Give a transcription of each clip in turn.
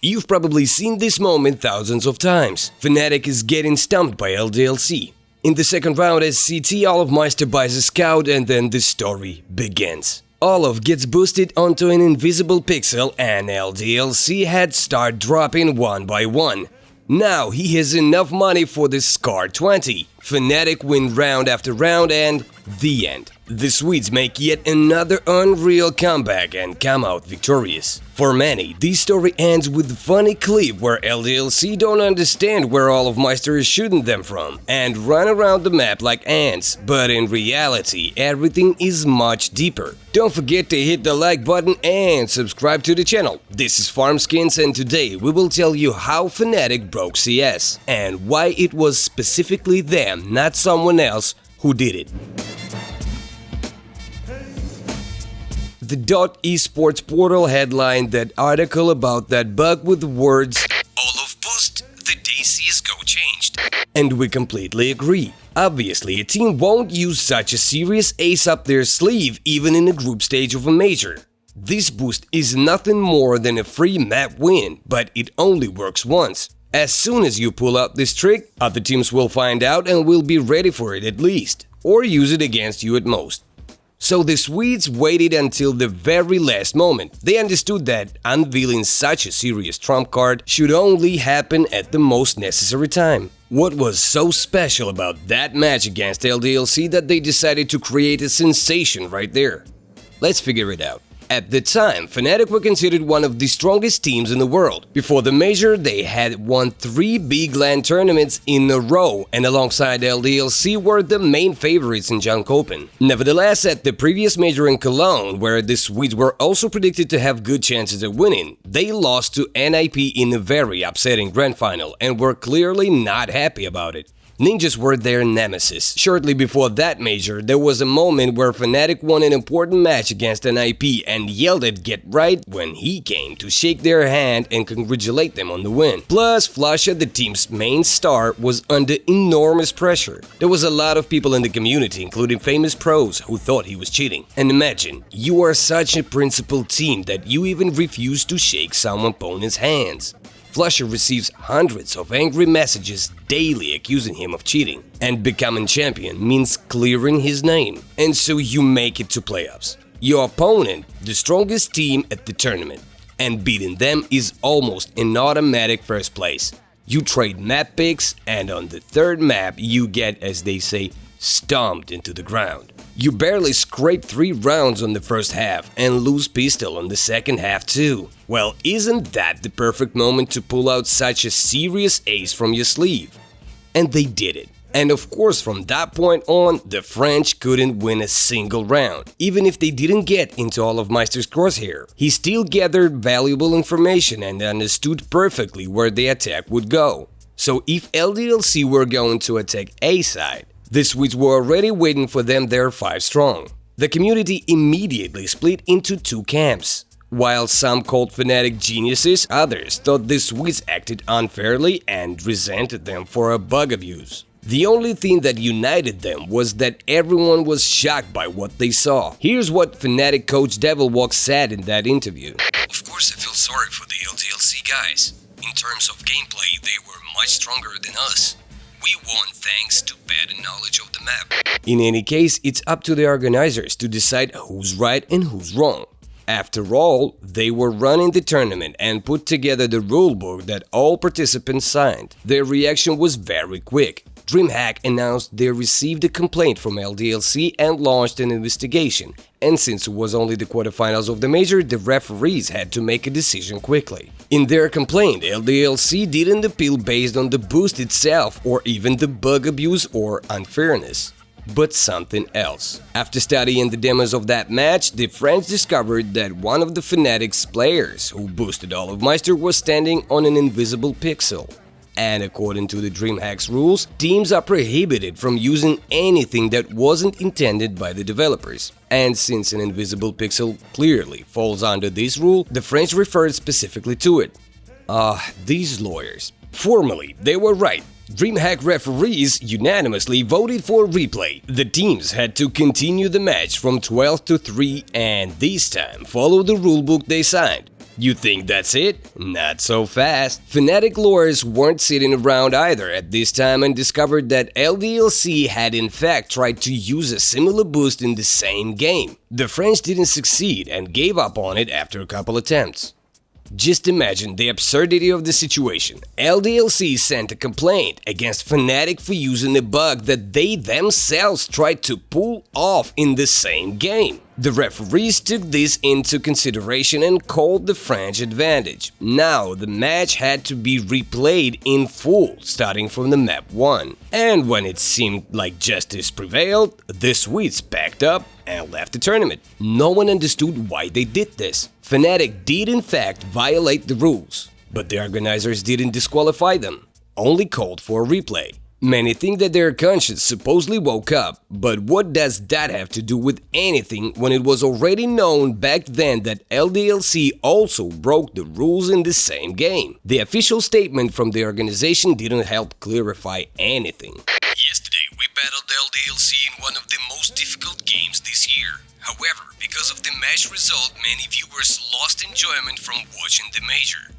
You've probably seen this moment thousands of times. Fnatic is getting stumped by LDLC. In the second round as CT, Olofmeister buys a scout and then the story begins. Olof gets boosted onto an invisible pixel and LDLC heads start dropping one by one. Now he has enough money for the SCAR 20. Fnatic win round after round and the end. The Swedes make yet another unreal comeback and come out victorious. For many, this story ends with a funny clip where LDLC don't understand where Olofmeister is shooting them from and run around the map like ants, but in reality everything is much deeper. Don't forget to hit the like button and subscribe to the channel. This is FarmSkins and today we will tell you how Fnatic broke CS and why it was specifically them, not someone else, who did it. The .esports portal headlined that article about that bug with the words "Olofboost, the day Csgo changed." And we completely agree. Obviously, a team won't use such a serious ace up their sleeve even in the group stage of a major. This boost is nothing more than a free map win, but it only works once. As soon as you pull out this trick, other teams will find out and will be ready for it at least, or use it against you at most. So the Swedes waited until the very last moment. They understood that unveiling such a serious trump card should only happen at the most necessary time. What was so special about that match against LDLC that they decided to create a sensation right there? Let's figure it out. At the time, Fnatic were considered one of the strongest teams in the world. Before the major, they had won 3 big LAN tournaments in a row, and alongside LDLC were the main favorites in Changet. Nevertheless, at the previous major in Cologne, where the Swedes were also predicted to have good chances of winning, they lost to NIP in a very upsetting grand final and were clearly not happy about it. Ninjas were their nemesis. Shortly before that major, there was a moment where Fnatic won an important match against NIP and yelled at Get Right when he came to shake their hand and congratulate them on the win. Plus, Flusha, the team's main star, was under enormous pressure. There was a lot of people in the community, including famous pros, who thought he was cheating. And imagine, you are such a principled team that you even refuse to shake some opponent's hands. Flusha receives hundreds of angry messages daily accusing him of cheating, and becoming champion means clearing his name. And so you make it to playoffs. Your opponent, the strongest team at the tournament, and beating them is almost an automatic first place. You trade map picks, and on the third map you get, as they say, stomped into the ground. You barely scrape 3 rounds on the first half and lose pistol on the second half too. Well, isn't that the perfect moment to pull out such a serious ace from your sleeve? And they did it. And of course, from that point on, the French couldn't win a single round. Even if they didn't get into Olofmeister's crosshair, he still gathered valuable information and understood perfectly where the attack would go. So if LDLC were going to attack A side, the Swedes were already waiting for them there 5 strong. The community immediately split into 2 camps. While some called Fnatic geniuses, others thought the Swedes acted unfairly and resented them for a bug abuse. The only thing that united them was that everyone was shocked by what they saw. Here's what Fnatic coach Devilwalk said in that interview. Of course I feel sorry for the LDLC guys. In terms of gameplay, they were much stronger than us. We won thanks to better knowledge of the map. In any case, it's up to the organizers to decide who's right and who's wrong. After all, they were running the tournament and put together the rulebook that all participants signed. Their reaction was very quick. DreamHack announced they received a complaint from LDLC and launched an investigation, and since it was only the quarterfinals of the major, the referees had to make a decision quickly. In their complaint, LDLC didn't appeal based on the boost itself or even the bug abuse or unfairness, but something else. After studying the demos of that match, the French discovered that one of the Fnatic's players who boosted Olofmeister was standing on an invisible pixel. And according to the DreamHack's rules, teams are prohibited from using anything that wasn't intended by the developers. And since an invisible pixel clearly falls under this rule, the French referred specifically to it. These lawyers. Formally, they were right. DreamHack referees unanimously voted for replay. The teams had to continue the match from 12 to 3 and this time follow the rulebook they signed. You think that's it? Not so fast. Fnatic lawyers weren't sitting around either at this time and discovered that LDLC had in fact tried to use a similar boost in the same game. The French didn't succeed and gave up on it after a couple attempts. Just imagine the absurdity of the situation. LDLC sent a complaint against Fnatic for using a bug that they themselves tried to pull off in the same game. The referees took this into consideration and called the French advantage. Now the match had to be replayed in full, starting from the map 1. And when it seemed like justice prevailed, the Swedes packed up and left the tournament. No one understood why they did this. Fnatic did in fact violate the rules, but the organizers didn't disqualify them, only called for a replay. Many think that their conscience supposedly woke up, but what does that have to do with anything when it was already known back then that LDLC also broke the rules in the same game? The official statement from the organization didn't help clarify anything. Yesterday, we battled LDLC in one of the most difficult games this year. However, because of the match result, many viewers lost enjoyment from watching the major.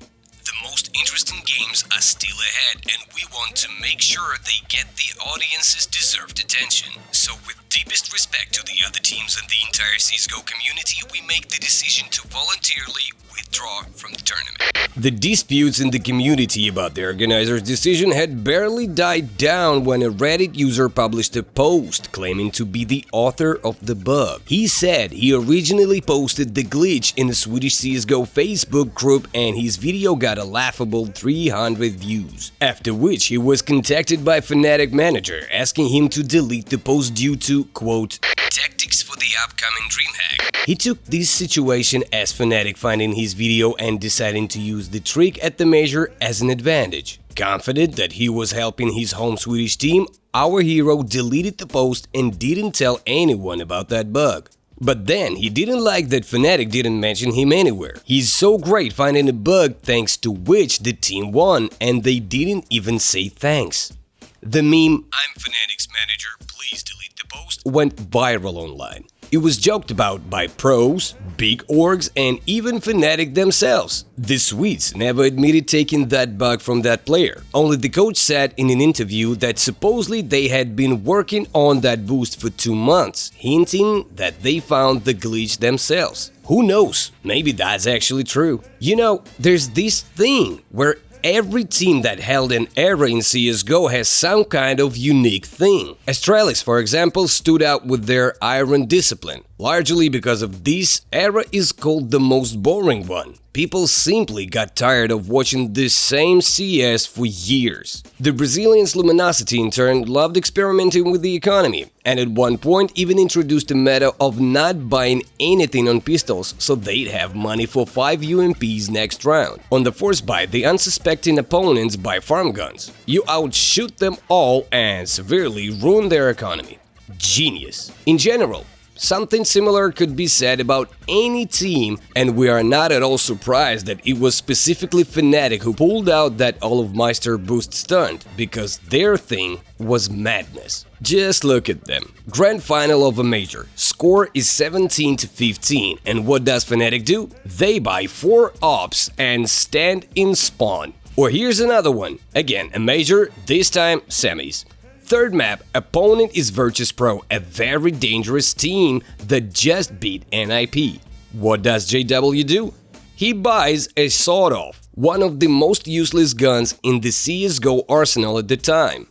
The most interesting games are still ahead, and we want to make sure they get the audience's deserved attention. So with deepest respect to the other teams and the entire Csgo community, we make the decision to voluntarily withdraw from the tournament. The disputes in the community about the organizer's decision had barely died down when a Reddit user published a post claiming to be the author of the bug. He said he originally posted the glitch in the Swedish Csgo Facebook group and his video got a laughable 300 views. After which he was contacted by Fnatic manager asking him to delete the post due to, quote, tactics for the upcoming DreamHack. He took this situation as Fnatic finding his video and deciding to use the trick at the major as an advantage. Confident that he was helping his home Swedish team, our hero deleted the post and didn't tell anyone about that bug. But then he didn't like that Fnatic didn't mention him anywhere. He's so great finding a bug thanks to which the team won and they didn't even say thanks. The meme, I'm Fnatic's manager, please delete the post, went viral online. It was joked about by pros, big orgs, and even Fnatic themselves. The Swedes never admitted taking that bug from that player. Only the coach said in an interview that supposedly they had been working on that boost for 2 months, hinting that they found the glitch themselves. Who knows? Maybe that's actually true. You know, there's this thing where every team that held an era in CSGO has some kind of unique thing. Astralis, for example, stood out with their iron discipline. Largely because of this, era is called the most boring one. People simply got tired of watching the same CS for years. The Brazilians Luminosity in turn loved experimenting with the economy, and at one point even introduced a meta of not buying anything on pistols so they'd have money for 5 UMPs next round. On the force buy, the unsuspecting opponents buy farm guns. You outshoot them all and severely ruin their economy. Genius. In general, something similar could be said about any team, and we are not at all surprised that it was specifically Fnatic who pulled out that Olofmeister boost stunt, because their thing was madness. Just look at them. Grand final of a major. Score is 17-15, and what does Fnatic do? They buy 4 ops and stand in spawn. Or here's another one. Again, a major, this time semis. Third map, opponent is Virtus Pro, a very dangerous team that just beat NIP. What does JW do? He buys a sawed-off, one of the most useless guns in the CSGO arsenal at the time.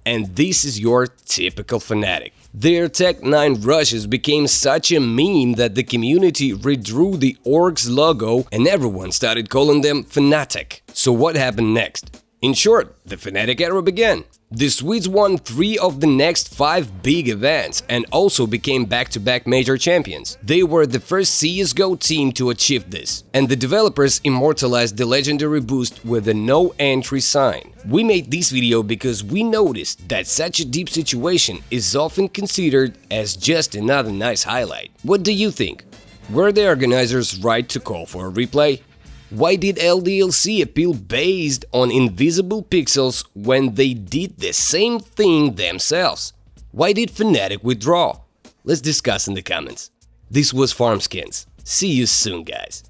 And this is your typical Fnatic. Their Tech 9 rushes became such a meme that the community redrew the org's logo and everyone started calling them Fnatic. So what happened next? In short, the Fnatic era began. The Swedes won 3 of the next 5 big events and also became back-to-back major champions. They were the first CSGO team to achieve this, and the developers immortalized the legendary boost with a no-entry sign. We made this video because we noticed that such a deep situation is often considered as just another nice highlight. What do you think? Were the organizers right to call for a replay? Why did LDLC appeal based on invisible pixels when they did the same thing themselves? Why did Fnatic withdraw? Let's discuss in the comments. This was Farmskins. See you soon, guys.